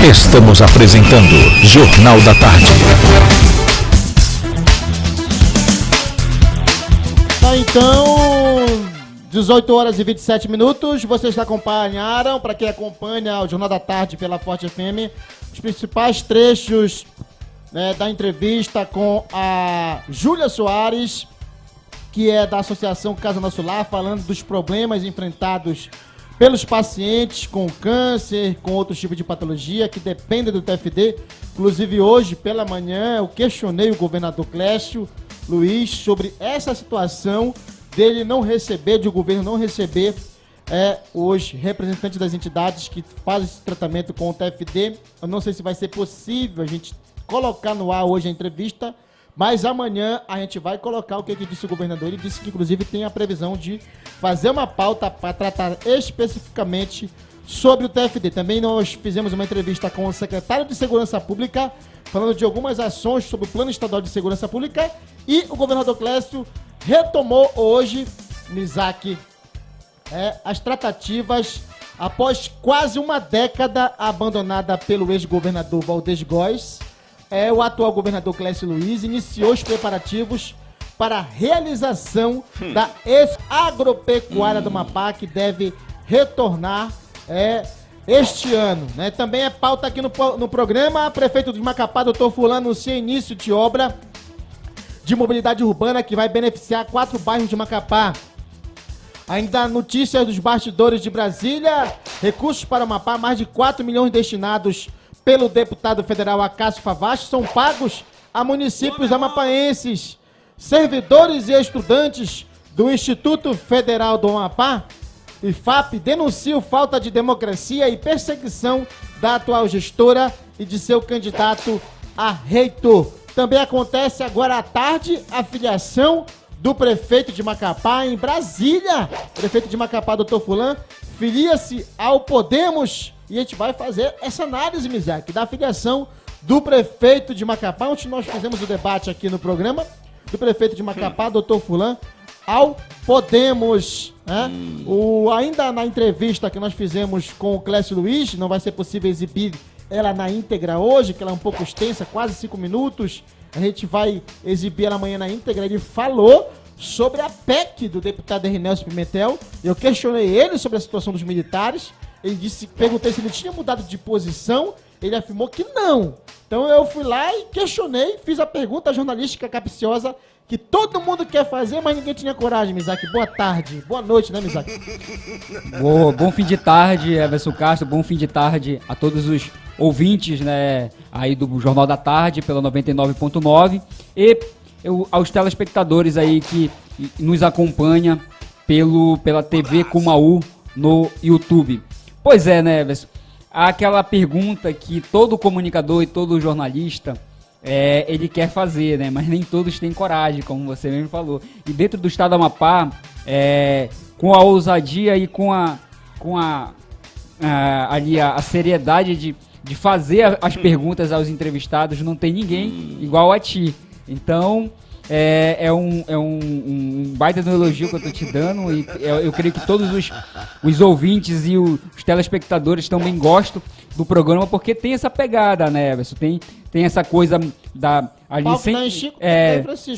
Estamos apresentando Jornal da Tarde. Tá, então, 18 horas e 27 minutos. Vocês acompanharam, para quem acompanha o Jornal da Tarde pela Forte FM, os principais trechos da entrevista com a Júlia Soares, que é da Associação Casa Nosso Lar, falando dos problemas enfrentados pelos pacientes com câncer, com outros tipos de patologia que dependem do TFD. Inclusive hoje, pela manhã, eu questionei o governador Clécio Luiz sobre essa situação dele não receber, de o governo não receber hoje representantes das entidades que fazem esse tratamento com o TFD. Eu não sei se vai ser possível a gente colocar no ar hoje a entrevista, mas amanhã a gente vai colocar o que disse o governador. Ele disse que, inclusive, tem a previsão de fazer uma pauta para tratar especificamente sobre o TFD. Também nós fizemos uma entrevista com o secretário de Segurança Pública, falando de algumas ações sobre o Plano Estadual de Segurança Pública. E o governador Clécio retomou hoje, Mizaki, as tratativas após quase uma década abandonada pelo ex-governador Valdez Góes. O atual governador Clécio Luiz iniciou os preparativos para a realização da agropecuária do Amapá, que deve retornar este ano. Também é pauta aqui no programa. Prefeito de Macapá, doutor Fulano, anuncia início de obra de mobilidade urbana que vai beneficiar 4 bairros de Macapá. Ainda notícias dos bastidores de Brasília. Recursos para o Amapá, mais de 4 milhões destinados pelo deputado federal Acácio Favasti são pagos a municípios amapaenses. Servidores e estudantes do Instituto Federal do Amapá, IFAP, denunciam falta de democracia e perseguição da atual gestora e de seu candidato a reitor. Também acontece agora à tarde a filiação do prefeito de Macapá em Brasília. O prefeito de Macapá, doutor Fulano, filia-se ao Podemos. E a gente vai fazer essa análise, Mizaki, da filiação do prefeito de Macapá, onde nós fizemos o debate aqui no programa, do prefeito de Macapá, doutor Fulano, ao Podemos. Ainda na entrevista que nós fizemos com o Clécio Luiz, não vai ser possível exibir ela na íntegra hoje, que ela é um pouco extensa, quase 5 minutos. A gente vai exibir ela amanhã na íntegra. Ele falou sobre a PEC do deputado Ernelson Pimentel. Eu questionei ele sobre a situação dos militares. Ele disse, perguntei se ele tinha mudado de posição, ele afirmou que não. Então eu fui lá e questionei, fiz a pergunta jornalística capciosa que todo mundo quer fazer, mas ninguém tinha coragem, Mizaki. Boa tarde, boa noite, né, Mizaki? Bom fim de tarde, Everson Castro, bom fim de tarde a todos os ouvintes, né, aí do Jornal da Tarde, pela 99.9, e aos telespectadores aí que nos acompanham pela TV Cumaú no YouTube. Pois é, né, Everson? Aquela pergunta que todo comunicador e todo jornalista ele quer fazer, né? Mas nem todos têm coragem, como você mesmo falou. E dentro do estado do Amapá, com a ousadia e com a seriedade de fazer as perguntas aos entrevistados, não tem ninguém igual a ti. Então, é um baita de um elogio que eu tô te dando, e eu creio que todos os ouvintes e os telespectadores também gostam do programa, porque tem essa pegada, né, Everson? Tem essa coisa ali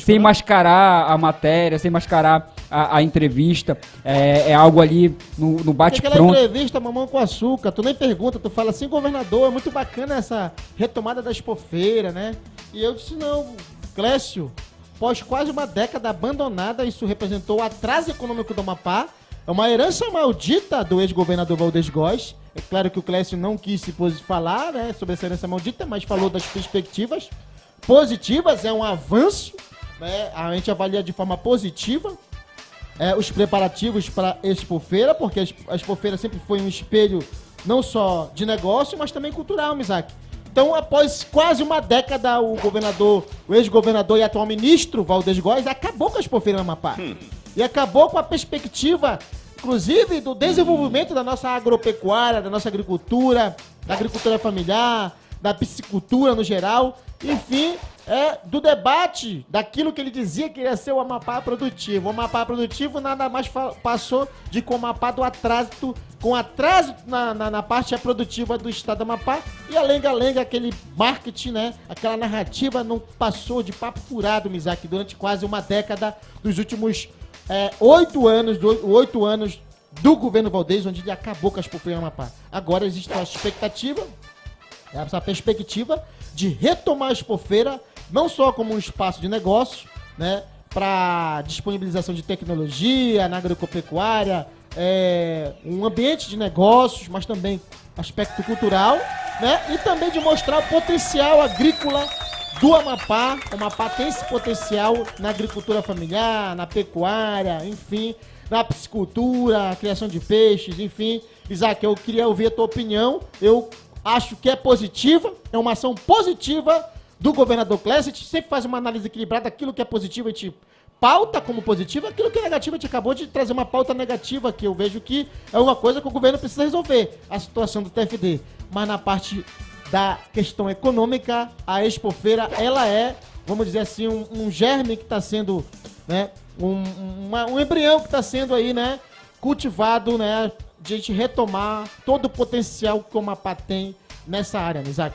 sem mascarar a matéria, sem mascarar a entrevista, é algo ali no bate-pronto. Aquela entrevista mamão com açúcar, tu nem pergunta, tu fala assim, governador, é muito bacana essa retomada da Expofeira, né? E eu disse, não, Clécio, após quase uma década abandonada, isso representou o atraso econômico do Amapá. É uma herança maldita do ex-governador Valdez Góes. É claro que o Clécio não quis se falar, né, sobre essa herança maldita, mas falou das perspectivas positivas, é um avanço, né, a gente avalia de forma positiva os preparativos para a Expofeira, porque a Expofeira sempre foi um espelho não só de negócio, mas também cultural, Mizaki. Então, após quase uma década, o ex-governador e atual ministro Valdez Góes acabou com a Expofeira no Amapá. E acabou com a perspectiva, inclusive, do desenvolvimento da nossa agropecuária, da nossa agricultura, da agricultura familiar, da piscicultura no geral. Enfim, do debate daquilo que ele dizia que ia ser o Amapá produtivo. O Amapá produtivo nada mais passou de com o Amapá do atraso, com atraso na parte produtiva do estado do Amapá, e a lenga-lenga, aquele marketing, né, aquela narrativa não passou de papo furado, Mizaki, durante quase uma década dos últimos 8 anos do governo Valdez, onde ele acabou com as expofeiras no Amapá. Agora existe essa perspectiva de retomar a expofeira, não só como um espaço de negócios, né, para disponibilização de tecnologia na agropecuária, um ambiente de negócios, mas também aspecto cultural, né, e também de mostrar o potencial agrícola do Amapá. O Amapá tem esse potencial na agricultura familiar, na pecuária, enfim, na piscicultura, criação de peixes, enfim. Isaac, eu queria ouvir a tua opinião. Eu acho que é positiva, é uma ação positiva do governador Clécio. A gente sempre faz uma análise equilibrada, aquilo que é positivo a gente pauta como positivo, aquilo que é negativo a gente acabou de trazer uma pauta negativa, que eu vejo que é uma coisa que o governo precisa resolver, a situação do TFD. Mas na parte da questão econômica, a expofeira, ela é, vamos dizer assim, um germe que está sendo, né, um embrião que está sendo aí, né, cultivado, né, de a gente retomar todo o potencial que o Amapá tem nessa área, né, Isaac?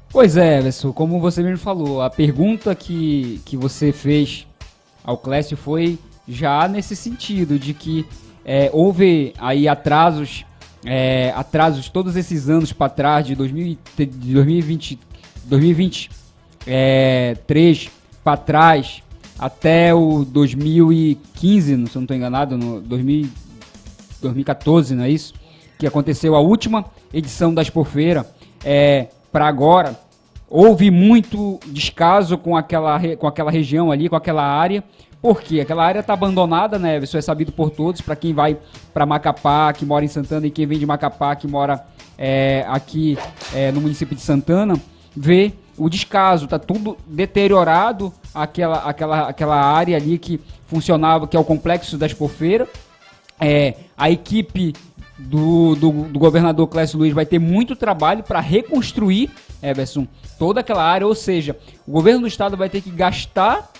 Pois é, Everson, como você mesmo falou, a pergunta que você fez ao Clécio foi já nesse sentido, de que houve aí atrasos todos esses anos para trás, de 2023 para trás, até o 2015, se eu não estou enganado, no 2014, não é isso? Que aconteceu a última edição da expofeira. Para agora, houve muito descaso com aquela região ali, com aquela área, porque aquela área está abandonada, né? Isso é sabido por todos, para quem vai para Macapá, que mora em Santana, e quem vem de Macapá, que mora aqui no município de Santana, vê o descaso, tá tudo deteriorado, aquela área ali que funcionava, que é o complexo da expofeira. A equipe do governador Clécio Luiz vai ter muito trabalho para reconstruir, Everson, toda aquela área, ou seja, o governo do estado vai ter que gastar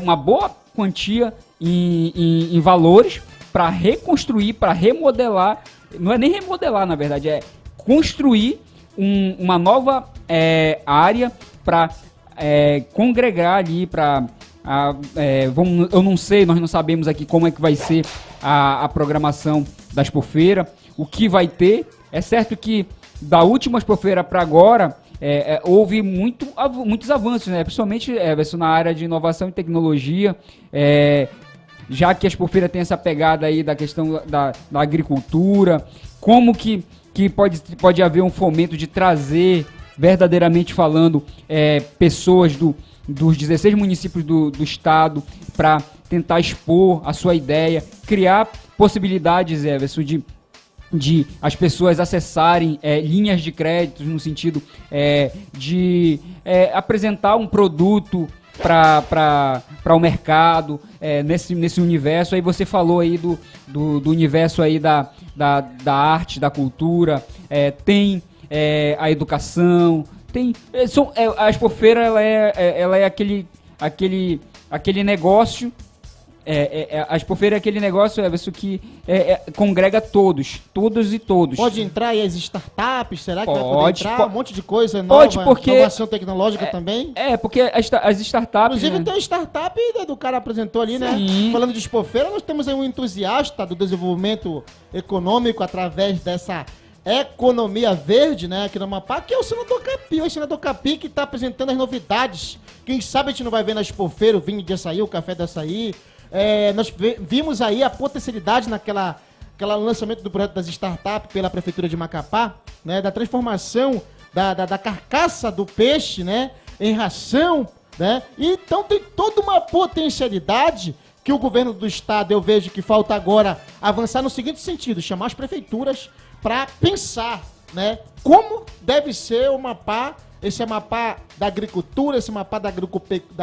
uma boa quantia em valores para reconstruir, para remodelar, não é nem remodelar, na verdade, é construir uma nova área para congregar ali, eu não sei, nós não sabemos aqui como é que vai ser a programação da expofeira, o que vai ter. É certo que da última expofeira para agora houve muitos avanços, né? Principalmente na área de inovação e tecnologia, já que a expofeira tem essa pegada aí da questão da agricultura, como que pode haver um fomento de trazer, verdadeiramente falando, pessoas dos 16 municípios do estado para tentar expor a sua ideia, criar possibilidades, Everson, de as pessoas acessarem linhas de crédito no sentido de apresentar um produto para o mercado, nesse universo. Aí você falou aí do universo aí da arte, da cultura, tem a educação, tem a expofeira, ela é aquele negócio. A expofeira é aquele negócio, Everson, que congrega todos e todos. Pode entrar aí as startups, será que pode, vai poder entrar? Um monte de coisa nova, pode, porque inovação tecnológica também? Porque as startups... Inclusive, né? tem a startup do cara apresentou ali, né? Sim. Falando de expofeira, nós temos aí um entusiasta do desenvolvimento econômico através dessa economia verde, né, aqui no Amapá, que é o senador Capi, que está apresentando as novidades. Quem sabe a gente não vai ver na expofeira o vinho de açaí, o café de açaí. Nós vimos aí a potencialidade aquela lançamento do projeto das startups pela Prefeitura de Macapá, né, da transformação da carcaça do peixe, né, em ração, né, então tem toda uma potencialidade que o governo do estado, eu vejo que falta agora avançar no seguinte sentido, chamar as prefeituras para pensar, né, como deve ser o Amapá, esse Amapá da agricultura, esse Amapá da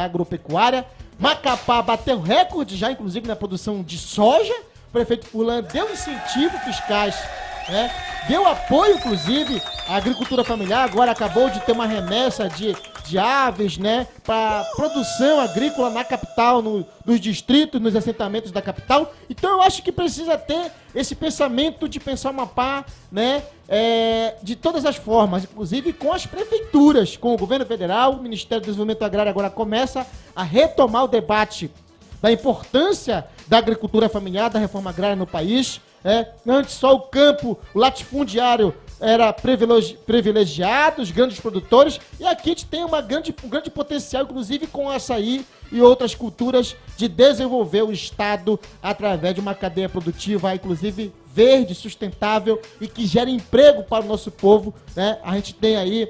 agropecuária. Macapá bateu recorde já, inclusive, na produção de soja. O prefeito Fulano deu incentivos fiscais né? Deu apoio, inclusive, à agricultura familiar, agora acabou de ter uma remessa de aves, né, para produção agrícola na capital, nos distritos, nos assentamentos da capital. Então eu acho que precisa ter esse pensamento de pensar o Amapá, né, de todas as formas, inclusive com as prefeituras, com o governo federal. O Ministério do Desenvolvimento Agrário agora começa a retomar o debate da importância da agricultura familiar, da reforma agrária no país. Antes só o campo, o latifundiário era privilegiado, os grandes produtores, e aqui a gente tem um grande potencial, inclusive com o açaí e outras culturas, de desenvolver o Estado através de uma cadeia produtiva, inclusive verde, sustentável e que gere emprego para o nosso povo, né? A gente tem aí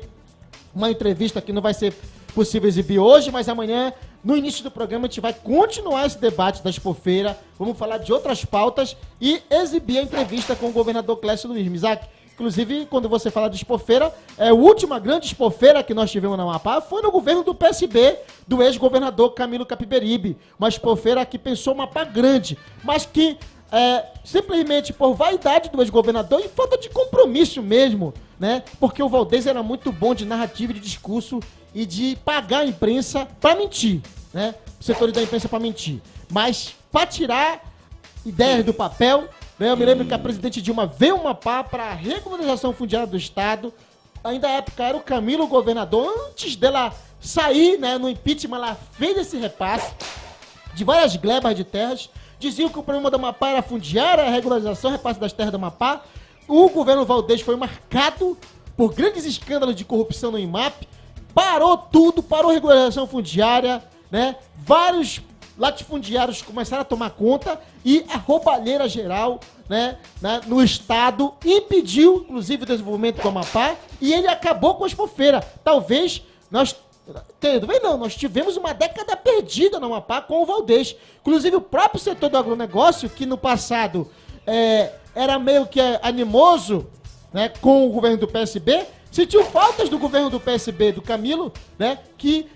uma entrevista que não vai ser possível exibir hoje, mas amanhã, no início do programa, a gente vai continuar esse debate da Expofeira, vamos falar de outras pautas e exibir a entrevista com o governador Clécio Luiz Misak. Inclusive, quando você fala de Expofeira, a última grande Expofeira que nós tivemos na Amapá foi no governo do PSB, do ex-governador Camilo Capiberibe. Uma Expofeira que pensou uma Amapá grande, mas que simplesmente por vaidade do ex-governador e falta de compromisso mesmo, né? Porque o Valdez era muito bom de narrativa e de discurso e de pagar a imprensa para mentir, né? Os setores da imprensa para mentir. Mas para tirar ideias do papel, né? Eu me lembro que a presidente Dilma veio uma pá para a regularização fundiária do Estado. Ainda na época era o Camilo governador. Antes dela sair, né, no impeachment, ela fez esse repasse de várias glebas de terras. Diziam que o problema da Amapá era fundiária, a regularização, repasse das terras da Amapá. O governo Valdez foi marcado por grandes escândalos de corrupção no IMAP. Parou tudo, parou a regularização fundiária, né? Vários latifundiários começaram a tomar conta e a roubalheira geral, né, no Estado impediu, inclusive, o desenvolvimento do Amapá e ele acabou com a Expofeira. Talvez nós tivemos uma década perdida no Amapá com o Valdez. Inclusive, o próprio setor do agronegócio, que no passado era meio que animoso, né, com o governo do PSB, sentiu faltas do governo do PSB, do Camilo, né, que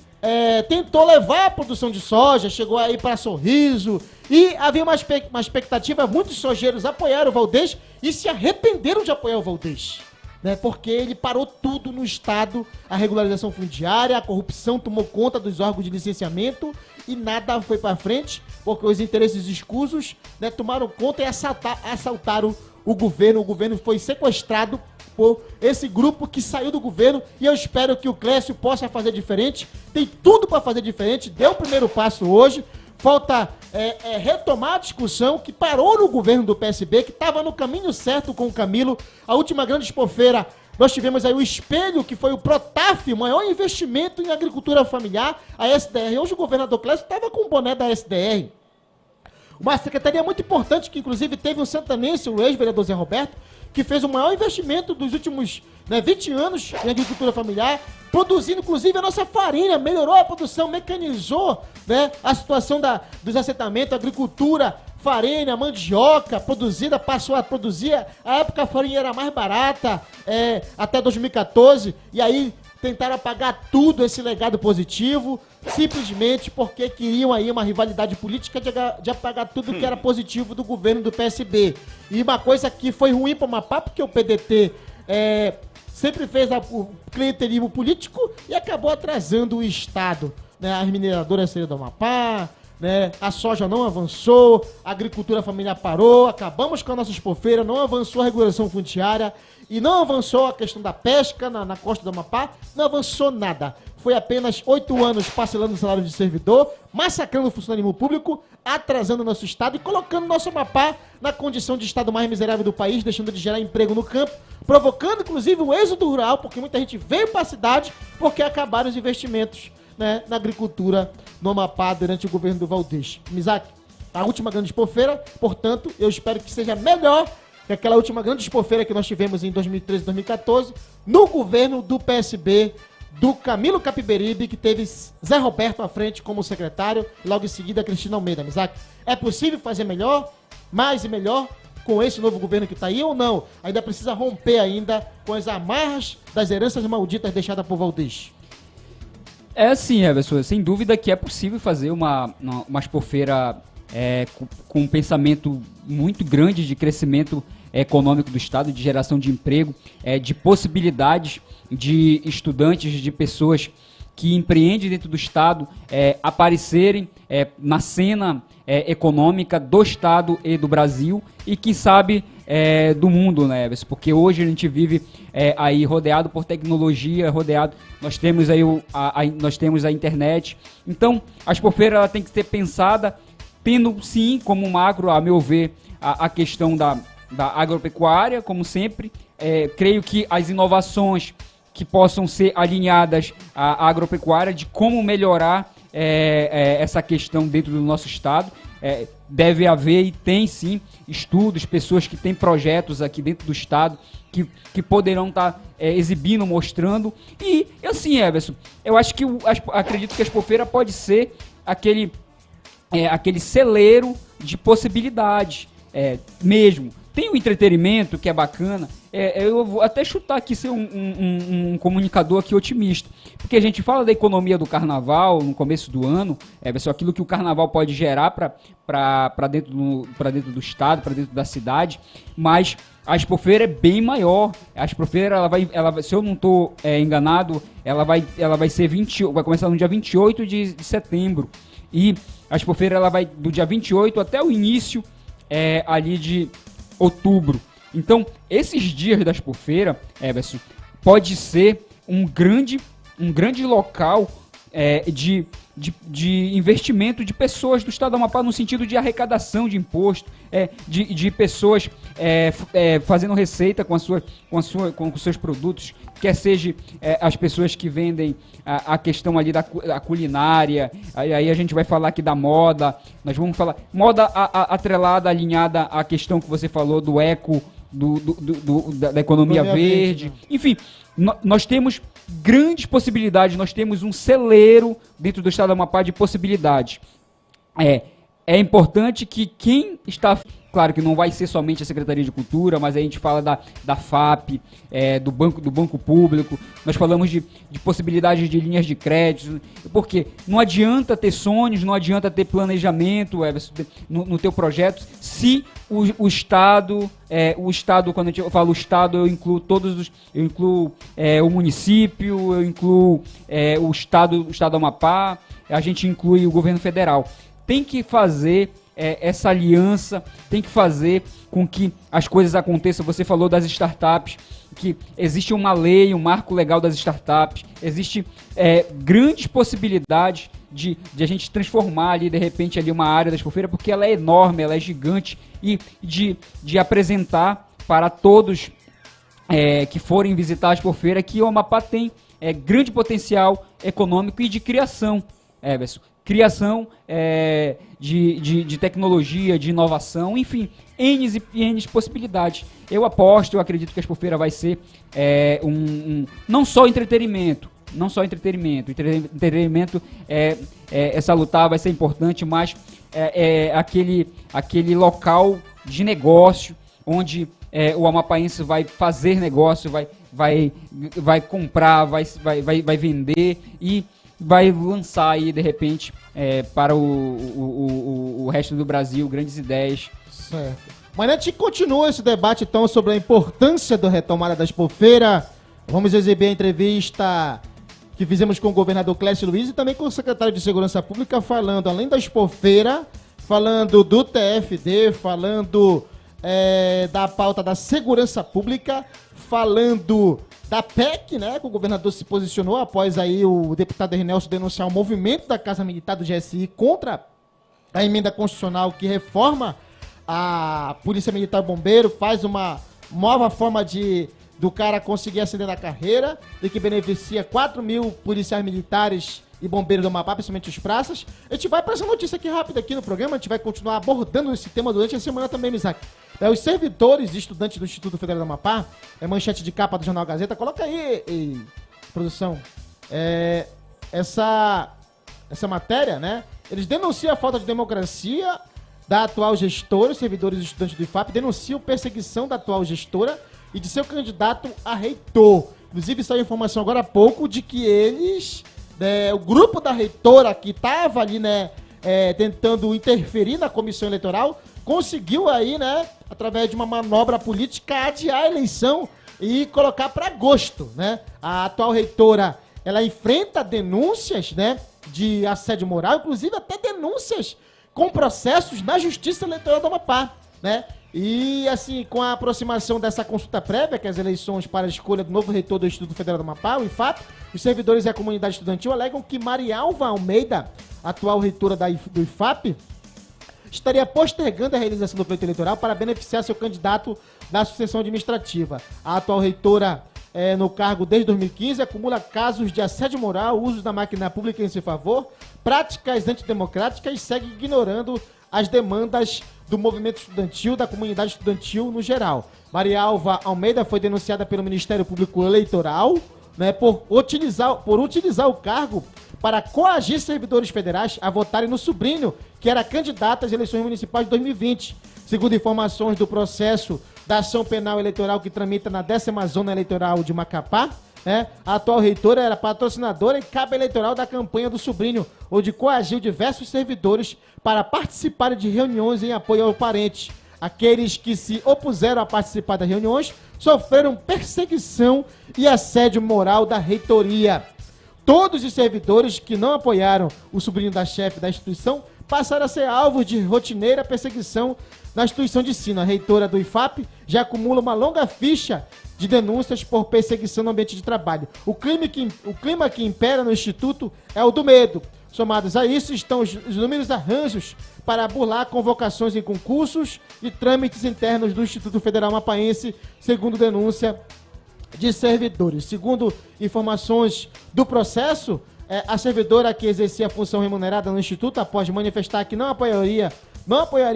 tentou levar a produção de soja, chegou aí para Sorriso, e havia uma expectativa, muitos sojeiros apoiaram o Valdez e se arrependeram de apoiar o Valdez, né, porque ele parou tudo no Estado, a regularização fundiária, a corrupção tomou conta dos órgãos de licenciamento e nada foi para frente, porque os interesses escusos, né, tomaram conta e assaltaram o governo foi sequestrado por esse grupo que saiu do governo e eu espero que o Clécio possa fazer diferente. Tem tudo para fazer diferente, deu o primeiro passo hoje, falta retomar a discussão que parou no governo do PSB, que estava no caminho certo com o Camilo. A última grande Expofeira, nós tivemos aí o Espelho, que foi o Protaf, o maior investimento em agricultura familiar, a SDR. Hoje o governador Clécio estava com o boné da SDR. Uma secretaria muito importante, que inclusive teve um santanense, o ex-vereador Zé Roberto, que fez o maior investimento dos últimos 20 anos em agricultura familiar, produzindo inclusive a nossa farinha, melhorou a produção, mecanizou, né, a situação dos assentamentos, agricultura, farinha, mandioca produzida, passou a produzir, a época a farinha era mais barata, até 2014, e aí tentaram apagar tudo esse legado positivo, simplesmente porque queriam aí uma rivalidade política de apagar tudo que era positivo do governo do PSB. E uma coisa que foi ruim para o Amapá, porque o PDT sempre fez o clientelismo político e acabou atrasando o Estado, né? As mineradoras saíram do Amapá, né? A soja não avançou, a agricultura familiar parou, acabamos com a nossa Expofeira, não avançou a regulação fundiária e não avançou a questão da pesca na costa do Amapá, não avançou nada. Foi apenas 8 anos parcelando o salário de servidor, massacrando o funcionalismo público, atrasando o nosso Estado e colocando o nosso Amapá na condição de Estado mais miserável do país, deixando de gerar emprego no campo, provocando inclusive o êxodo rural, porque muita gente veio para a cidade porque acabaram os investimentos, né, na agricultura no Amapá durante o governo do Valdez. Misak, a última grande Expofeira, portanto, eu espero que seja melhor que aquela última grande Expofeira que nós tivemos em 2013 e 2014, no governo do PSB, do Camilo Capiberibe, que teve Zé Roberto à frente como secretário, e logo em seguida Cristina Almeida. Misak, é possível fazer melhor, mais e melhor, com esse novo governo que está aí ou não? Ainda precisa romper ainda com as amarras das heranças malditas deixadas por Valdez? Sim, Everson, sem dúvida que é possível fazer uma Expofeira com um pensamento muito grande de crescimento econômico do Estado, de geração de emprego, de possibilidades de estudantes, de pessoas que empreendem dentro do Estado aparecerem na cena econômica do Estado e do Brasil e, quem sabe, do mundo, né, Everson? Porque hoje a gente vive aí rodeado por tecnologia, nós temos aí nós temos a internet. Então, a Expofeira ela tem que ser pensada tendo, sim, como macro, a meu ver, a questão da agropecuária, como sempre. Creio que as inovações que possam ser alinhadas à agropecuária, de como melhorar essa questão dentro do nosso estado. Deve haver e tem sim estudos, pessoas que têm projetos aqui dentro do estado que poderão estar exibindo, mostrando. E assim, Everson, eu acho que acredito que a Expofeira pode ser aquele celeiro de possibilidades mesmo. Tem o entretenimento que é bacana. Eu vou até chutar aqui ser um comunicador aqui otimista. Porque a gente fala da economia do carnaval no começo do ano, só aquilo que o carnaval pode gerar para dentro do estado, para dentro da cidade, mas a Expofeira é bem maior. A Expofeira, ela vai, se eu não estou enganado, ela vai começar no dia 28 de setembro. E a Expofeira ela vai do dia 28 até o início ali de outubro. Então, esses dias da Expofeira, Everson, pode ser um grande local de investimento de pessoas do estado do Amapá no sentido de arrecadação de imposto, de pessoas fazendo receita com os seus produtos, quer seja as pessoas que vendem a questão ali da culinária. Aí a gente vai falar aqui da moda, nós vamos falar moda atrelada, alinhada à questão que você falou do eco, da economia verde. Enfim, nós temos grandes possibilidades, nós temos um celeiro dentro do estado do Amapá de possibilidades. É importante que quem está... Claro que não vai ser somente a Secretaria de Cultura, mas a gente fala da FAP, do Banco Público, nós falamos de possibilidades de linhas de crédito, porque não adianta ter sonhos, não adianta ter planejamento no teu projeto, se o Estado, quando eu falo Estado, eu incluo o município, eu incluo o Estado do Amapá, a gente inclui o governo federal. Tem que fazer essa aliança, tem que fazer com que as coisas aconteçam. Você falou das startups, que existe uma lei, um marco legal das startups, existe grandes possibilidades de a gente transformar ali, de repente, ali uma área da Expofeira, porque ela é enorme, ela é gigante, e de apresentar para todos que forem visitar a Expofeira que o Amapá tem grande potencial econômico e de criação, Everson. Criação de tecnologia, de inovação, enfim, N possibilidades. Eu acredito que a Expofeira vai ser não só entretenimento, entretenimento é salutar, vai ser importante, mas aquele local de negócio, onde o amapaense vai fazer negócio, vai comprar, vai vender e vai lançar aí, de repente, para o resto do Brasil, grandes ideias. Certo. Mas a gente continua esse debate, então, sobre a importância da retomada da Expofeira. Vamos exibir a entrevista que fizemos com o governador Clécio Luiz e também com o secretário de Segurança Pública, falando, além da Expofeira, falando do TFD, falando da pauta da segurança pública, falando da PEC, né, que o governador se posicionou após aí o deputado Ernelson denunciar o movimento da Casa Militar do GSI contra a emenda constitucional que reforma a Polícia Militar Bombeiro, faz uma nova forma do cara conseguir ascender na carreira e que beneficia 4 mil policiais militares e bombeiros do Amapá, principalmente os praças. A gente vai para essa notícia aqui rápida aqui no programa, a gente vai continuar abordando esse tema durante a semana também, Isaac. Os servidores e estudantes do Instituto Federal do Amapá, manchete de capa do Jornal Gazeta, coloca aí, produção, essa matéria, né? Eles denunciam a falta de democracia da atual gestora, os servidores e estudantes do IFAP denunciam perseguição da atual gestora e de seu candidato a reitor. Inclusive, saiu informação agora há pouco de que eles, o grupo da reitora que estava ali, né, tentando interferir na comissão eleitoral, conseguiu aí, né, através de uma manobra política, adiar a eleição e colocar para agosto, né? A atual reitora, ela enfrenta denúncias, né, de assédio moral, inclusive até denúncias com processos na Justiça Eleitoral do Amapá, né? E, assim, com a aproximação dessa consulta prévia, que é as eleições para a escolha do novo reitor do Instituto Federal do Amapá, o IFAP, os servidores e a comunidade estudantil alegam que Marialva Almeida, atual reitora do IFAP, estaria postergando a realização do pleito eleitoral para beneficiar seu candidato da sucessão administrativa. A atual reitora, no cargo desde 2015, acumula casos de assédio moral, uso da máquina pública em seu favor, práticas antidemocráticas e segue ignorando as demandas do movimento estudantil, da comunidade estudantil no geral. Marialva Almeida foi denunciada pelo Ministério Público Eleitoral, né, por utilizar o cargo para coagir servidores federais a votarem no sobrinho, que era candidato às eleições municipais de 2020. Segundo informações do processo da ação penal eleitoral que tramita na 10ª Zona Eleitoral de Macapá, a atual reitora era patrocinadora e cabo eleitoral da campanha do sobrinho, onde coagiu diversos servidores para participarem de reuniões em apoio ao parente. Aqueles que se opuseram a participar das reuniões sofreram perseguição e assédio moral da reitoria. Todos os servidores que não apoiaram o sobrinho da chefe da instituição passaram a ser alvos de rotineira perseguição na instituição de ensino. A reitora do IFAP já acumula uma longa ficha de denúncias por perseguição no ambiente de trabalho. O clima que impera no Instituto é o do medo. Somados a isso, estão os inúmeros arranjos para burlar convocações em concursos e trâmites internos do Instituto Federal Mapaense, segundo denúncia de servidores. Segundo informações do processo, a servidora que exercia a função remunerada no Instituto, após manifestar que não apoiaria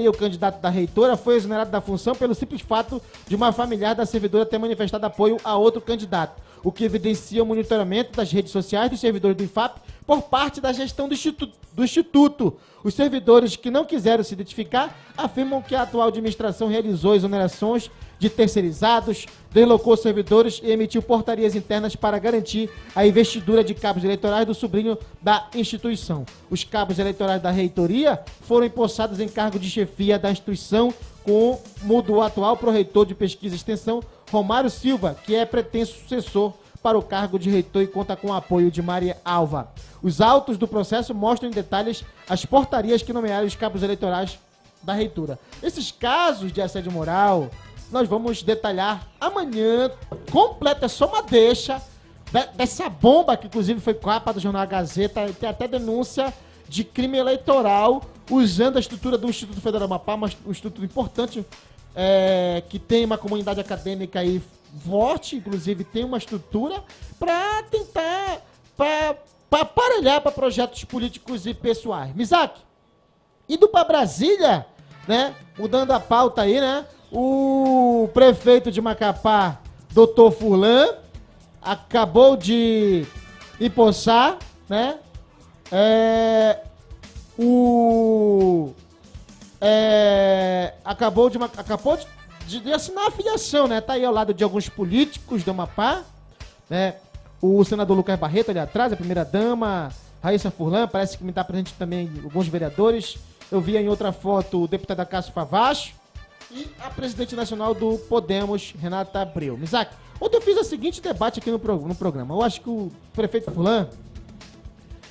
o candidato da reitora, foi exonerado da função pelo simples fato de uma familiar da servidora ter manifestado apoio a outro candidato, o que evidencia o monitoramento das redes sociais dos servidores do IFAP por parte da gestão do Instituto. Os servidores que não quiseram se identificar afirmam que a atual administração realizou exonerações de terceirizados, deslocou servidores e emitiu portarias internas para garantir a investidura de cabos eleitorais do sobrinho da instituição. Os cabos eleitorais da reitoria foram empossados em cargo de chefia da instituição, como do atual pró-reitor de pesquisa e extensão, Romário Silva, que é pretenso sucessor para o cargo de reitor e conta com o apoio de Maria Alva. Os autos do processo mostram em detalhes as portarias que nomearam os cabos eleitorais da reitora. Esses casos de assédio moral nós vamos detalhar amanhã, completa, é só uma deixa dessa bomba que inclusive foi capa do jornal A Gazeta, tem até denúncia de crime eleitoral usando a estrutura do Instituto Federal do Amapá, um instituto importante que tem uma comunidade acadêmica aí forte, inclusive tem uma estrutura para tentar, para aparelhar para projetos políticos e pessoais. Misak, indo para Brasília, né, mudando a pauta aí, né, o prefeito de Macapá, Dr. Furlan, acabou de empossar, né, acabou de assinar a filiação, né? Tá aí ao lado de alguns políticos do Amapá, né? O senador Lucas Barreto ali atrás, a primeira-dama, Raíssa Furlan, parece que me está presente também alguns vereadores. Eu vi em outra foto o deputado Cássio Favacho e a presidente nacional do Podemos, Renata Abreu. Misak, ontem eu fiz o seguinte debate aqui no programa. Eu acho que o prefeito Furlan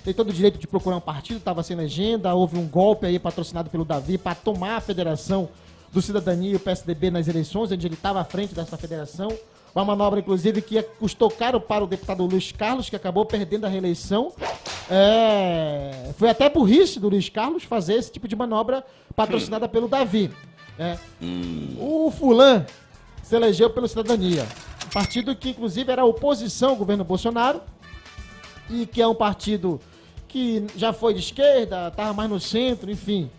tem todo o direito de procurar um partido, estava sem legenda, houve um golpe aí patrocinado pelo Davi para tomar a Federação do Cidadania e o PSDB nas eleições, onde ele estava à frente dessa federação. Uma manobra, inclusive, que custou caro para o deputado Luiz Carlos, que acabou perdendo a reeleição. Foi até burrice do Luiz Carlos fazer esse tipo de manobra patrocinada pelo Davi. O Furlan se elegeu pelo Cidadania, um partido que, inclusive, era oposição ao governo Bolsonaro e que é um partido que já foi de esquerda, estava mais no centro, enfim.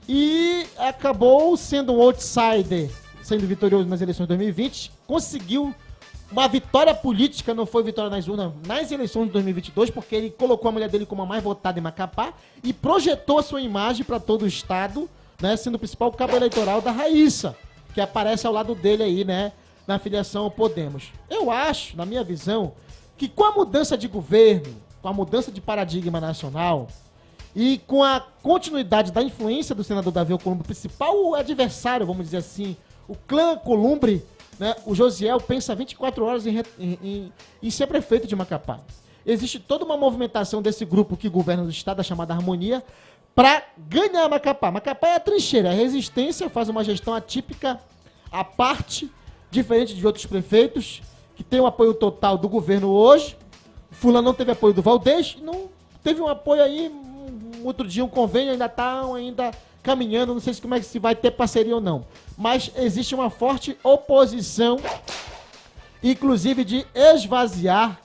E acabou sendo um outsider, sendo vitorioso nas eleições de 2020, conseguiu uma vitória política, não foi vitória nas urnas, nas eleições de 2022, porque ele colocou a mulher dele como a mais votada em Macapá e projetou a sua imagem para todo o estado, né, sendo o principal cabo eleitoral da Raíssa, que aparece ao lado dele aí, né, na filiação ao Podemos. Eu acho, na minha visão, que com a mudança de governo, com a mudança de paradigma nacional, e com a continuidade da influência do senador Davi Alcolumbre, principal adversário, vamos dizer assim, o clã Alcolumbre, né, o Josiel pensa 24 horas em ser prefeito de Macapá. Existe toda uma movimentação desse grupo que governa o estado, a chamada Harmonia, para ganhar Macapá. Macapá é a trincheira, a resistência faz uma gestão atípica, à parte, diferente de outros prefeitos, que tem o apoio total do governo hoje. Fulano não teve apoio do Valdez, não teve um apoio aí, outro dia um convênio, ainda está caminhando, não sei se como é que se vai ter parceria ou não. Mas existe uma forte oposição, inclusive de esvaziar,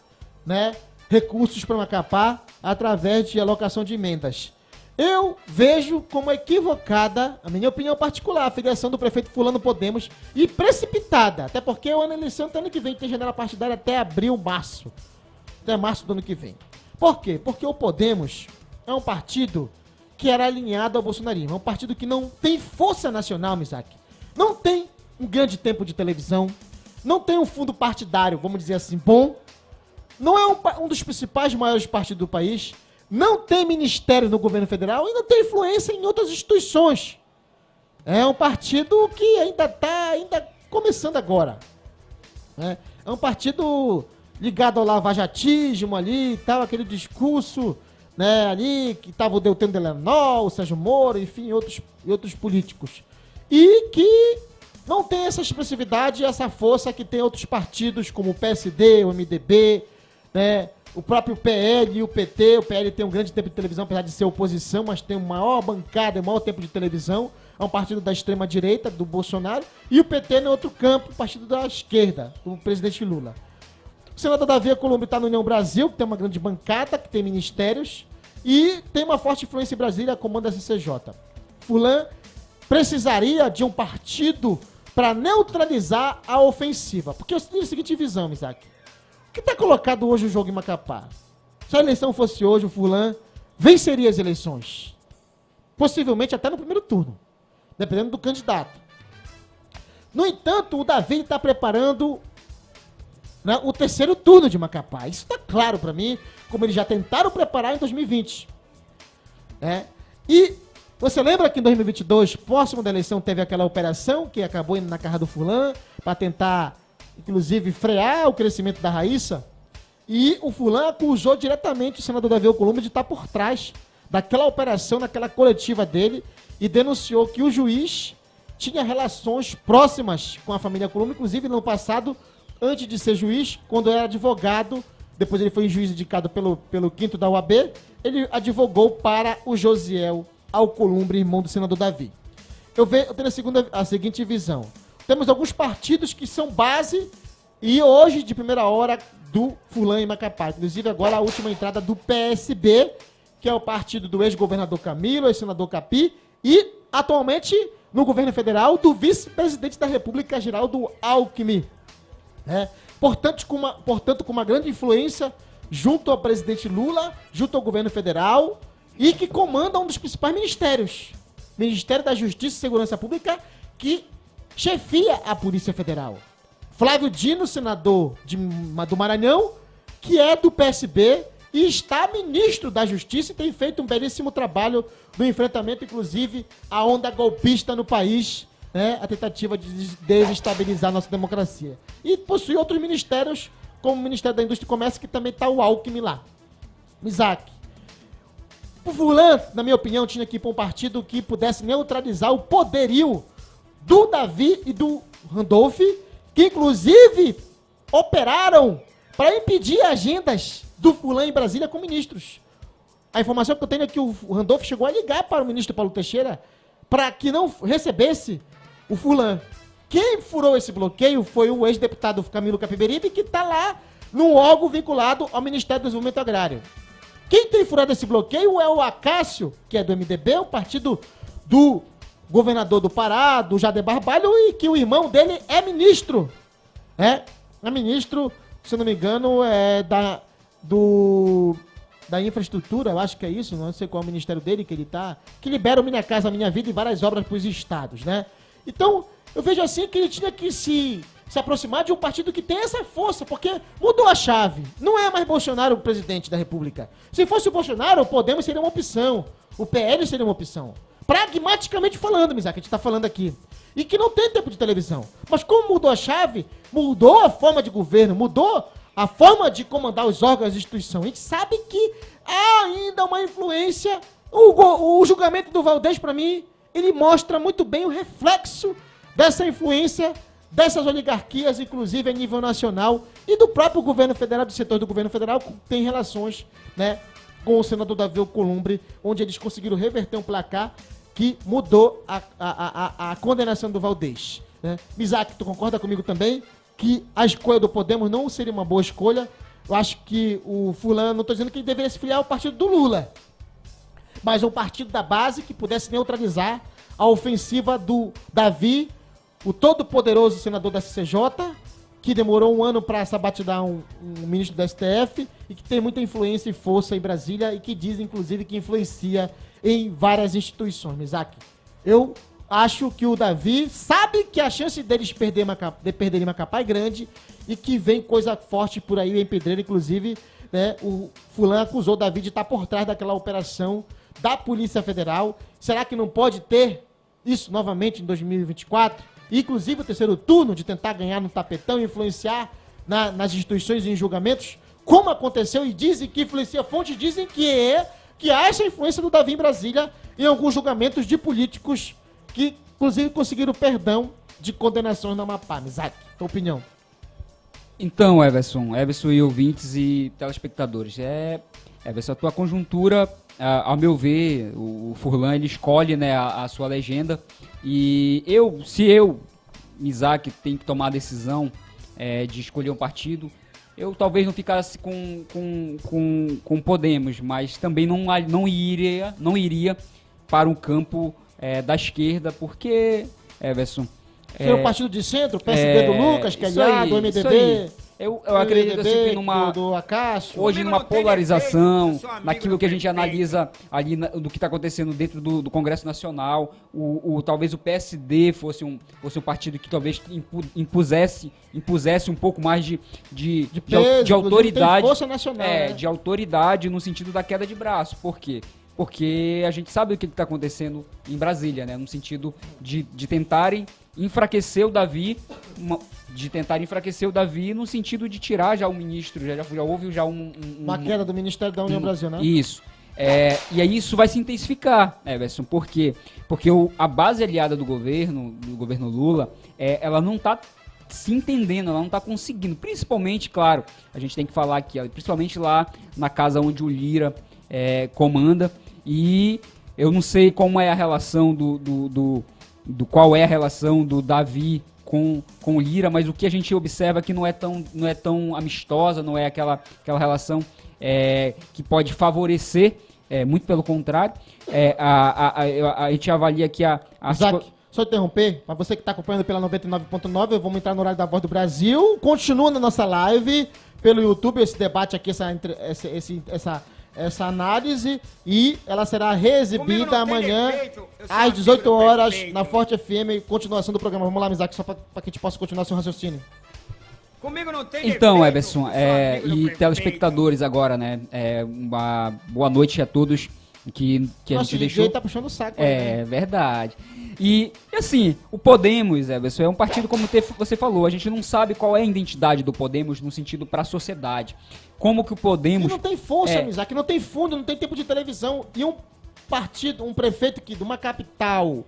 né, recursos para Macapá através de alocação de emendas. Eu vejo como equivocada, a minha opinião particular, a filiação do prefeito Fulano Podemos e precipitada, até porque o ano de eleição ano que vem tem janela partidária até abril, março. Até março do ano que vem. Por quê? Porque o Podemos é um partido que era alinhado ao bolsonarismo. É um partido que não tem força nacional, Misak. Não tem um grande tempo de televisão. Não tem um fundo partidário, vamos dizer assim, bom. Não é um dos principais maiores partidos do país. Não tem ministério no governo federal e não tem influência em outras instituições. É um partido que ainda está começando agora. É um partido ligado ao lavajatismo ali e tal, aquele discurso, né, ali, que estava o Deltan Delano, o Sérgio Moro, enfim, e outros políticos. E que não tem essa expressividade e essa força que tem outros partidos, como o PSD, o MDB, né, o próprio PL e o PT. O PL tem um grande tempo de televisão, apesar de ser oposição, mas tem uma maior bancada e maior tempo de televisão. É um partido da extrema-direita, do Bolsonaro. E o PT no outro campo, o partido da esquerda, do presidente Lula. O senador Davi Alcolumbre está no União Brasil, que tem uma grande bancada, que tem ministérios, e tem uma forte influência em Brasília, comanda a CCJ. Fulano precisaria de um partido para neutralizar a ofensiva. Porque eu tenho a seguinte visão, Isaac. O que está colocado hoje o jogo em Macapá? Se a eleição fosse hoje, o Fulano venceria as eleições. Possivelmente até no primeiro turno, dependendo do candidato. No entanto, o Davi está preparando, né, o terceiro turno de Macapá. Isso está claro para mim, como eles já tentaram preparar em 2020. E você lembra que em 2022, próximo da eleição, teve aquela operação que acabou indo na casa do Fulano para tentar, inclusive, frear o crescimento da Raíssa? E o Fulano acusou diretamente o senador Davi Alcolumbre de estar por trás daquela operação, daquela coletiva dele, e denunciou que o juiz tinha relações próximas com a família Alcolumbre, inclusive no passado, antes de ser juiz, quando era advogado, depois ele foi juiz indicado pelo 5º da UAB, ele advogou para o Josiel Alcolumbre, irmão do senador Davi. Eu tenho a seguinte visão. Temos alguns partidos que são base e hoje, de primeira hora, do Fulano em Macapá. Inclusive, agora a última entrada do PSB, que é o partido do ex-governador Camilo, ex-senador Capi, e, atualmente, no governo federal, do vice-presidente da República, Geraldo Alckmin. Portanto, com uma grande influência junto ao presidente Lula, junto ao governo federal, e que comanda um dos principais ministérios. Ministério da Justiça e Segurança Pública, que chefia a Polícia Federal. Flávio Dino, senador do Maranhão, que é do PSB e está ministro da Justiça e tem feito um belíssimo trabalho no enfrentamento, inclusive, à onda golpista no país, né, a tentativa de desestabilizar a nossa democracia. E possui outros ministérios, como o Ministério da Indústria e Comércio, que também está o Alckmin lá. Isaac. O Fulano, na minha opinião, tinha que ir para um partido que pudesse neutralizar o poderio do Davi e do Randolph, que inclusive operaram para impedir agendas do Fulano em Brasília com ministros. A informação que eu tenho é que o Randolph chegou a ligar para o ministro Paulo Teixeira para que não recebesse o Fulano. Quem furou esse bloqueio foi o ex-deputado Camilo Capiberibe, que está lá num órgão vinculado ao Ministério do Desenvolvimento Agrário. Quem tem furado esse bloqueio é o Acácio, que é do MDB, o partido do governador do Pará, do Jader Barbalho, e que o irmão dele é ministro. É ministro, se não me engano, da infraestrutura, eu acho que é isso, não sei qual é o ministério dele que ele tá, que libera o Minha Casa Minha Vida e várias obras para os estados, né? Então, eu vejo assim que ele tinha que se se aproximar de um partido que tem essa força, porque mudou a chave. Não é mais Bolsonaro o presidente da República. Se fosse o Bolsonaro, o Podemos seria uma opção. O PL seria uma opção. Pragmaticamente falando, Mizaki, a gente tá falando aqui. E que não tem tempo de televisão. Mas como mudou a chave, mudou a forma de governo, mudou a forma de comandar os órgãos e as instituições. A gente sabe que há ainda uma influência. O julgamento do Valdez, para mim, ele mostra muito bem o reflexo dessa influência dessas oligarquias, inclusive a nível nacional, e do próprio governo federal, do setor do governo federal, que tem relações, né, com o senador Davi Alcolumbre, onde eles conseguiram reverter um placar que mudou a condenação do Valdez. Né? Mizaki, tu concorda comigo também que a escolha do Podemos não seria uma boa escolha? Eu acho que o fulano, não estou dizendo que ele deveria se filiar ao partido do Lula, mas um partido da base que pudesse neutralizar a ofensiva do Davi, o todo-poderoso senador da CCJ, que demorou um ano para sabatidar um ministro do STF e que tem muita influência e força em Brasília e que diz, inclusive, que influencia em várias instituições. Mizaki, eu acho que o Davi sabe que a chance deles perderem Macapá é grande e que vem coisa forte por aí em Pedreira, inclusive, né, o fulano acusou o Davi de estar por trás daquela operação da Polícia Federal. Será que não pode ter isso novamente em 2024? Inclusive o terceiro turno, de tentar ganhar no tapetão e influenciar nas instituições e em julgamentos, como aconteceu, e dizem que influencia, fontes dizem que há essa influência do Davi em Brasília em alguns julgamentos de políticos que, inclusive, conseguiram perdão de condenações na Amapá. Mizaki, tua opinião? Então, Everson e ouvintes e telespectadores, Everson, a tua conjuntura, ao meu ver, o Furlan, ele escolhe, né, a sua legenda, e se eu, Mizaki, tenho que tomar a decisão de escolher um partido, eu talvez não ficasse com Podemos, mas também não iria para um campo da esquerda, porque, Everson... Ser um partido de centro, PSD do Lucas, que é aliado, o MDB... Eu acredito assim que do Acácio, hoje numa polarização, naquilo que a gente analisa ali do que está acontecendo dentro do Congresso Nacional, talvez o PSD fosse um partido que talvez impusesse um pouco mais de autoridade, força nacional, né? De autoridade no sentido da queda de braço. Por quê? Porque a gente sabe o que está acontecendo em Brasília, né? No sentido de tentarem enfraquecer o Davi, no sentido de tirar já o ministro, já houve uma queda do Ministério da União Brasil, né? Isso. E aí isso vai se intensificar, Everson, por quê? Porque a base aliada do governo Lula, ela não está se entendendo, ela não está conseguindo, principalmente, claro, a gente tem que falar aqui, principalmente lá na casa onde o Lira comanda, e eu não sei como é a relação qual é a relação do Davi com o Lira, mas o que a gente observa é que não é tão amistosa, não é aquela relação que pode favorecer, muito pelo contrário. A gente avalia aqui Isaac, só interromper, para você que está acompanhando pela 99.9, vamos entrar no horário da Voz do Brasil, continua na nossa live pelo YouTube, esse debate aqui, essa análise, e ela será reexibida amanhã às 18 horas na Forte FM, continuação do programa. Vamos lá, Mizaki, só para que a gente possa continuar seu raciocínio. Comigo não tem então, Everson, e telespectadores agora, né, uma boa noite a todos que a gente deixou. Tá puxando o saco. Né? Verdade. E assim, o Podemos, Everson, é um partido, como você falou, a gente não sabe qual é a identidade do Podemos no sentido para a sociedade. Como que o Podemos... E não tem força, Mizaki, não tem fundo, não tem tempo de televisão. E um partido, um prefeito de uma capital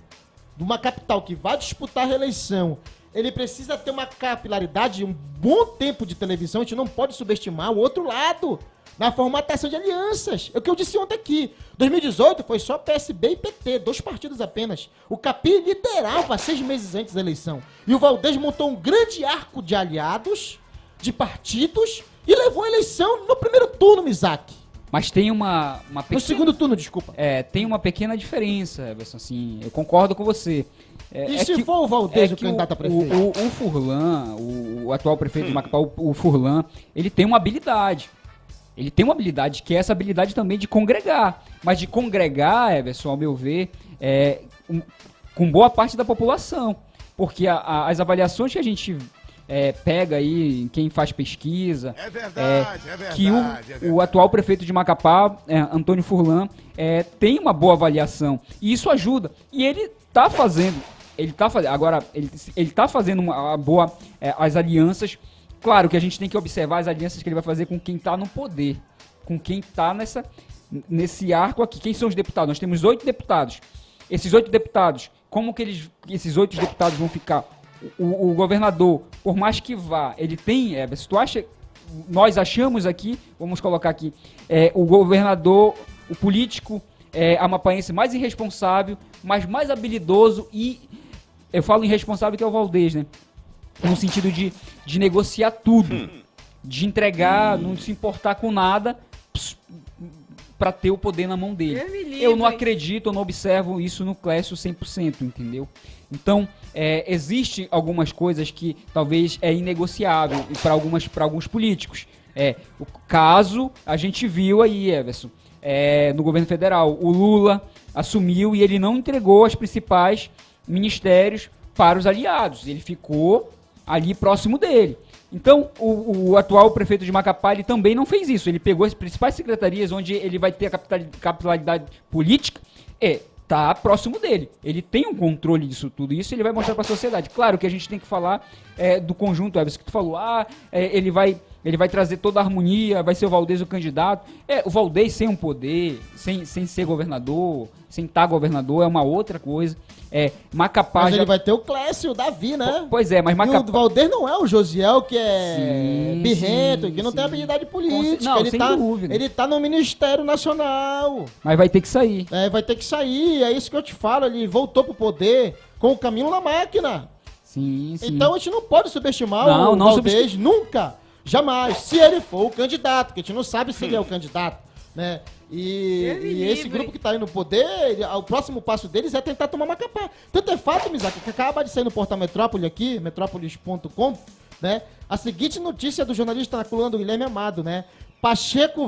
que vai disputar a reeleição, ele precisa ter uma capilaridade, um bom tempo de televisão. A gente não pode subestimar o outro lado na formatação de alianças. É o que eu disse ontem aqui. 2018 foi só PSB e PT, 2 partidos apenas. O Capi liderava 6 meses antes da eleição. E o Valdez montou um grande arco de aliados, de partidos, e levou a eleição no primeiro turno, Mizaki. Mas tem uma pequena... No segundo turno, desculpa. Tem uma pequena diferença, Everson, assim, eu concordo com você. Se for o Valdez o candidato a prefeito? O Furlan, o atual prefeito de Macapá, o Furlan, ele tem uma habilidade. Ele tem uma habilidade, que é essa habilidade também de congregar. Mas de congregar, Everson, ao meu ver, com boa parte da população. Porque as avaliações que a gente pega aí quem faz pesquisa. É verdade, Que o atual prefeito de Macapá, Antônio Furlan, tem uma boa avaliação. E isso ajuda. E ele está fazendo. Agora, ele está fazendo uma boa as alianças. Claro que a gente tem que observar as alianças que ele vai fazer com quem está no poder. Com quem está nesse arco aqui. Quem são os deputados? Nós temos 8 deputados. Esses 8 deputados, como que esses 8 deputados vão ficar? O governador, por mais que vá, ele tem, se tu acha, nós achamos aqui, vamos colocar aqui, o governador, o político amapaense mais irresponsável, mas mais habilidoso e, eu falo irresponsável que é o Valdez, né? No sentido de negociar tudo, de entregar, não se importar com nada, para ter o poder na mão dele. Eu não acredito, eu não observo isso no Clécio 100%, entendeu? Então, existe algumas coisas que talvez é inegociável para alguns políticos. O caso, a gente viu aí, Everson, no governo federal, o Lula assumiu e ele não entregou os principais ministérios para os aliados. Ele ficou ali próximo dele. Então, o atual prefeito de Macapá, ele também não fez isso. Ele pegou as principais secretarias onde ele vai ter a capitalidade política, tá próximo dele. Ele tem um controle disso tudo. Isso ele vai mostrar para a sociedade. Claro que a gente tem que falar do conjunto, Everson, que tu falou. Ele vai trazer toda a harmonia, vai ser o Valdez o candidato. O Valdez sem um poder, sem ser governador, sem estar governador, é uma outra coisa. Macapá mas ele vai ter o Clécio, o Davi, né? Pois é, mas Macapá... E o Valdez não é o Josiel, que é birrento, que não tem habilidade política. Não, sem dúvida. Ele tá no Ministério Nacional. Mas vai ter que sair. Vai ter que sair, é isso que eu te falo. Ele voltou pro poder com o caminho na máquina. Sim. Então a gente não pode subestimar o Valdez, nunca, jamais. Se ele for o candidato, porque a gente não sabe se ele é o candidato, né? E esse grupo que tá aí no poder, o próximo passo deles é tentar tomar Macapá. Tanto é fato, Mizaki, que acaba de sair no portal Metrópole aqui, metrópolis.com, né? A seguinte notícia do jornalista na coluna do Guilherme Amado, né? Pacheco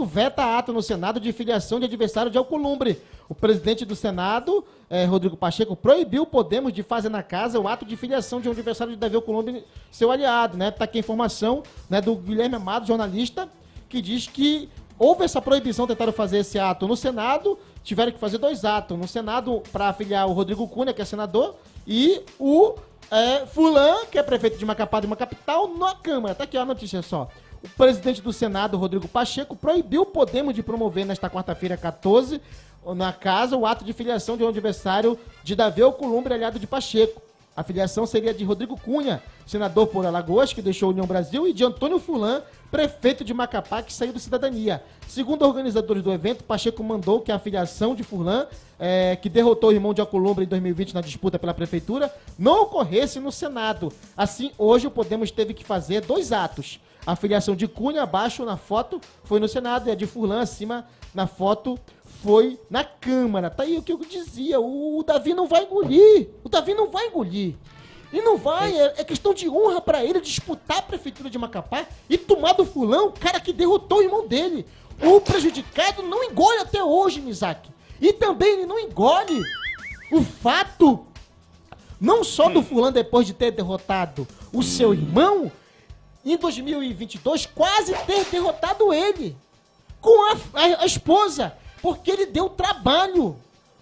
veta ato no Senado de filiação de adversário de Alcolumbre. O presidente do Senado, Rodrigo Pacheco, proibiu o Podemos de fazer na casa o ato de filiação de um adversário de Davi Alcolumbre, seu aliado, né? Tá aqui a informação, né, do Guilherme Amado, jornalista, que diz que houve essa proibição, tentaram fazer esse ato no Senado, tiveram que fazer 2 atos. No Senado, para afiliar o Rodrigo Cunha, que é senador, e o Furlan, que é prefeito de Macapá, de uma capital, na Câmara. Tá aqui ó, a notícia só. O presidente do Senado, Rodrigo Pacheco, proibiu o Podemos de promover nesta quarta-feira, 14, na casa, o ato de filiação de um adversário de Davi Alcolumbre, aliado de Pacheco. A filiação seria de Rodrigo Cunha, senador por Alagoas, que deixou a União Brasil, e de Antônio Furlan, prefeito de Macapá, que saiu do Cidadania. Segundo organizadores do evento, Pacheco mandou que a filiação de Furlan, que derrotou o irmão de Alcolumbre em 2020 na disputa pela prefeitura, não ocorresse no Senado. Assim, hoje o Podemos teve que fazer 2 atos. A filiação de Cunha, abaixo na foto, foi no Senado, e a de Furlan, acima na foto, foi na Câmara. Tá aí o que eu dizia, o Davi não vai engolir. O Davi não vai engolir. E não vai, é questão de honra pra ele disputar a prefeitura de Macapá e tomar do Furlan, o cara que derrotou o irmão dele. O prejudicado não engole até hoje, Mizaki. E também ele não engole o fato, não só do Furlan depois de ter derrotado o seu irmão, em 2022 quase ter derrotado ele com a esposa, porque ele deu trabalho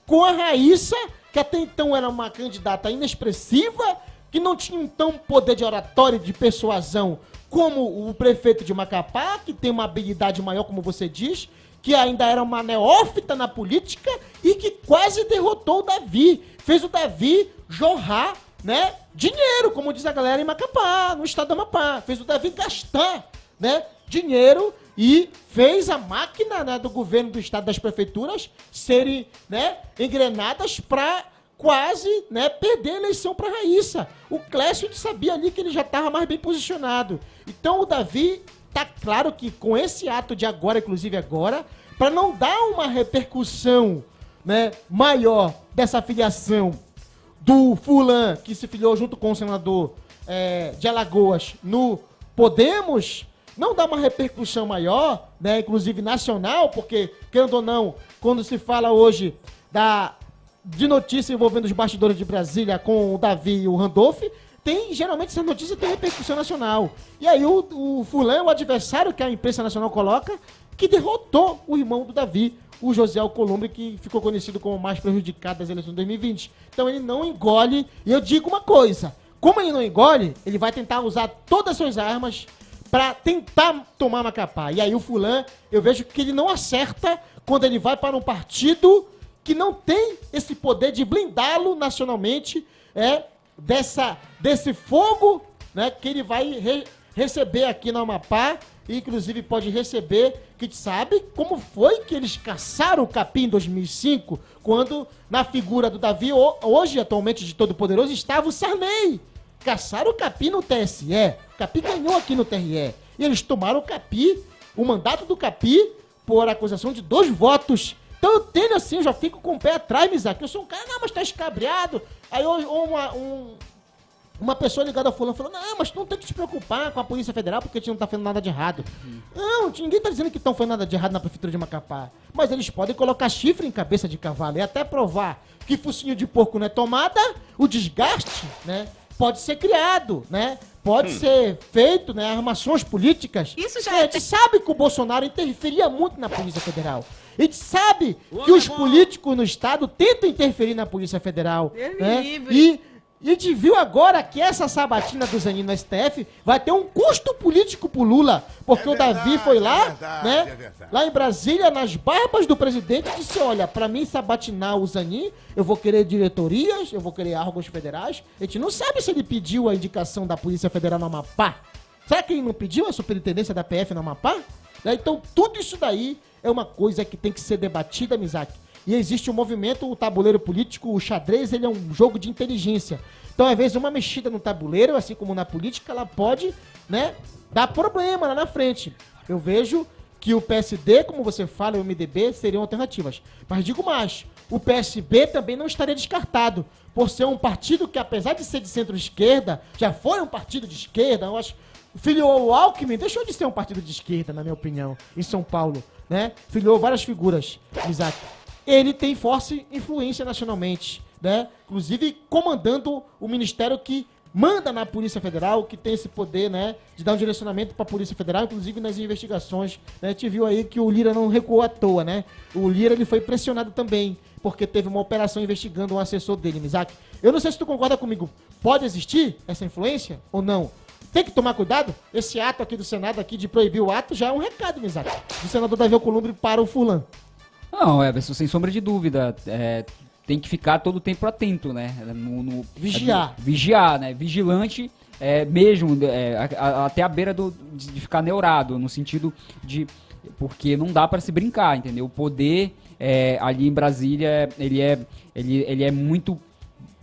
com a Raíssa, que até então era uma candidata inexpressiva, que não tinha então poder de oratória, de persuasão, como o prefeito de Macapá, que tem uma habilidade maior, como você diz, que ainda era uma neófita na política e que quase derrotou o Davi. Fez o Davi jorrar, né, dinheiro, como diz a galera em Macapá, no estado do Amapá. Fez o Davi gastar, né, dinheiro e fez a máquina, né, do governo do estado, das prefeituras, serem, né, engrenadas para quase, né, perder a eleição para Raíssa. O Clécio sabia ali que ele já estava mais bem posicionado. Então o Davi, tá claro que com esse ato de agora, inclusive agora, para não dar uma repercussão, né, maior dessa filiação do Furlan, que se filiou junto com o senador de Alagoas no Podemos, não dá uma repercussão maior, né, inclusive nacional, porque, querendo ou não, quando se fala hoje de notícia envolvendo os bastidores de Brasília com o Davi e o Randolph, geralmente essa notícia tem repercussão nacional. E aí o fulano, o adversário que a imprensa nacional coloca, que derrotou o irmão do Davi, o José Alcolumbre, que ficou conhecido como o mais prejudicado das eleições de 2020. Então ele não engole, e eu digo uma coisa, como ele não engole, ele vai tentar usar todas as suas armas para tentar tomar Macapá. E aí o fulano, eu vejo que ele não acerta quando ele vai para um partido que não tem esse poder de blindá-lo nacionalmente, desse fogo, né, que ele vai receber aqui no Amapá, e inclusive pode receber, que sabe como foi que eles caçaram o Capim em 2005, quando na figura do Davi, hoje atualmente de Todo-Poderoso, estava o Sarney. Caçaram o Capim no TSE, o Capim ganhou aqui no TRE, e eles tomaram o Capim, o mandato do Capim, por acusação de 2 votos. Então eu tenho assim, eu já fico com o pé atrás, Mizaki. Eu sou um cara, não, mas tá escabriado. Aí uma pessoa ligada ao fulano falou, não, mas tu não tem que te preocupar com a Polícia Federal porque a gente não tá fazendo nada de errado. Não, ninguém tá dizendo que estão fazendo nada de errado na Prefeitura de Macapá. Mas eles podem colocar chifre em cabeça de cavalo e até provar que focinho de porco não é tomada, o desgaste, né, pode ser criado, né? Pode ser feito, né, armações políticas. Isso já a gente sabe que o Bolsonaro interferia muito na Polícia Federal. A gente sabe que os políticos no Estado tentam interferir na Polícia Federal. Deus me Né? livre. E a gente viu agora que essa sabatina do Zanin no STF vai ter um custo político pro Lula. Porque o Davi foi lá, lá em Brasília, nas barbas do presidente, e disse, olha, pra mim sabatinar o Zanin, eu vou querer diretorias, eu vou querer órgãos federais. A gente não sabe se ele pediu a indicação da Polícia Federal no Amapá. Será que ele não pediu a superintendência da PF no Amapá? Então, tudo isso daí é uma coisa que tem que ser debatida, Mizaki. E existe um movimento, o tabuleiro político, o xadrez, ele é um jogo de inteligência. Então, às vezes, uma mexida no tabuleiro, assim como na política, ela pode, né, dar problema lá na frente. Eu vejo que o PSD, como você fala, e o MDB seriam alternativas. Mas digo mais, o PSB também não estaria descartado, por ser um partido que, apesar de ser de centro-esquerda, já foi um partido de esquerda, eu acho. Filiou o Alckmin, deixou de ser um partido de esquerda, na minha opinião, em São Paulo, né? Filiou várias figuras, Isaac. Ele tem forte influência nacionalmente, né? Inclusive comandando o ministério que manda na Polícia Federal, que tem esse poder, né, de dar um direcionamento para a Polícia Federal, inclusive nas investigações. Né? A gente viu aí que o Lira não recuou à toa, né? O Lira, ele foi pressionado também, porque teve uma operação investigando um assessor dele, Isaac. Eu não sei se tu concorda comigo. Pode existir essa influência ou não? Tem que tomar cuidado. Esse ato aqui do Senado aqui de proibir o ato já é um recado, Isaac, do senador Davi Alcolumbre para o fulano. Não, Everson, sem sombra de dúvida. Tem que ficar todo o tempo atento, né? Vigiar. Vigiar, né? Vigilante, mesmo, até a beira de ficar neurado, no sentido de... Porque não dá para se brincar, entendeu? O poder ali em Brasília, ele é muito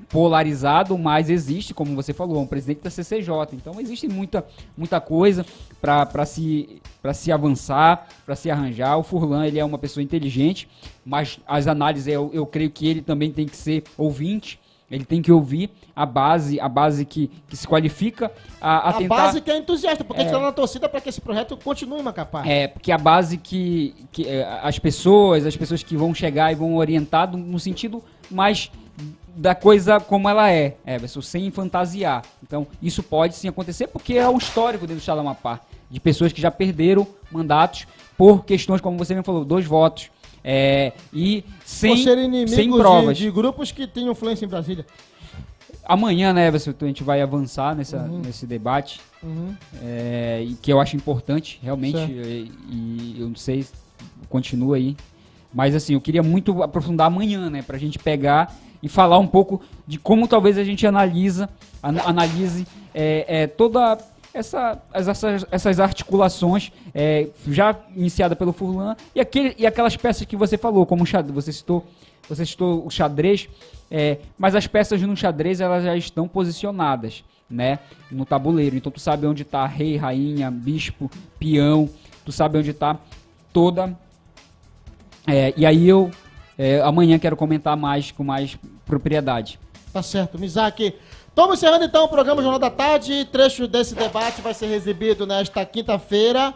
polarizado, mas existe, como você falou, um presidente da CCJ. Então existe muita coisa para se avançar, para se arranjar. O Furlan, ele é uma pessoa inteligente, mas as análises, eu creio que ele também tem que ser ouvinte. Ele tem que ouvir a base que se qualifica a tentar... A base que é entusiasta, porque a gente está na torcida para que esse projeto continue em Macapá. Porque a base que as pessoas que vão chegar e vão orientar no sentido mais da coisa como ela sem fantasiar. Então, isso pode sim acontecer, porque é um histórico dentro do Estado do Amapá, de pessoas que já perderam mandatos por questões, como você me falou, 2 votos. E sem provas. De grupos que têm influência em Brasília. Amanhã, né, Everson, a gente vai avançar nesse debate, e que eu acho importante, realmente, e eu não sei, continua aí. Mas assim, eu queria muito aprofundar amanhã, né, pra gente pegar e falar um pouco de como talvez a gente analise toda essas articulações já iniciada pelo Furlan e aquelas peças que você falou, como você citou o xadrez, mas as peças no xadrez elas já estão posicionadas, né, no tabuleiro. Então tu sabe onde está rei, rainha, bispo, peão, tu sabe onde está toda. E aí eu amanhã quero comentar com mais propriedade. Tá certo, Mizaki. Estamos encerrando então o programa Jornal da Tarde. Trecho desse debate vai ser exibido nesta quinta-feira,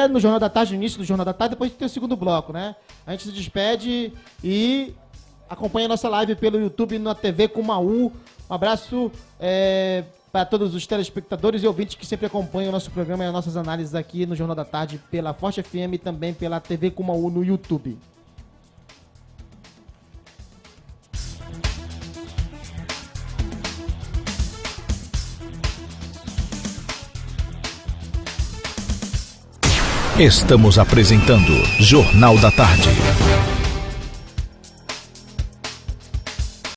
no Jornal da Tarde, no início do Jornal da Tarde, depois tem o segundo bloco, né? A gente se despede e acompanha a nossa live pelo YouTube na TV com uma U, Um abraço para todos os telespectadores e ouvintes que sempre acompanham o nosso programa e as nossas análises aqui no Jornal da Tarde pela Forte FM e também pela TV Cumaú no YouTube. Estamos apresentando Jornal da Tarde.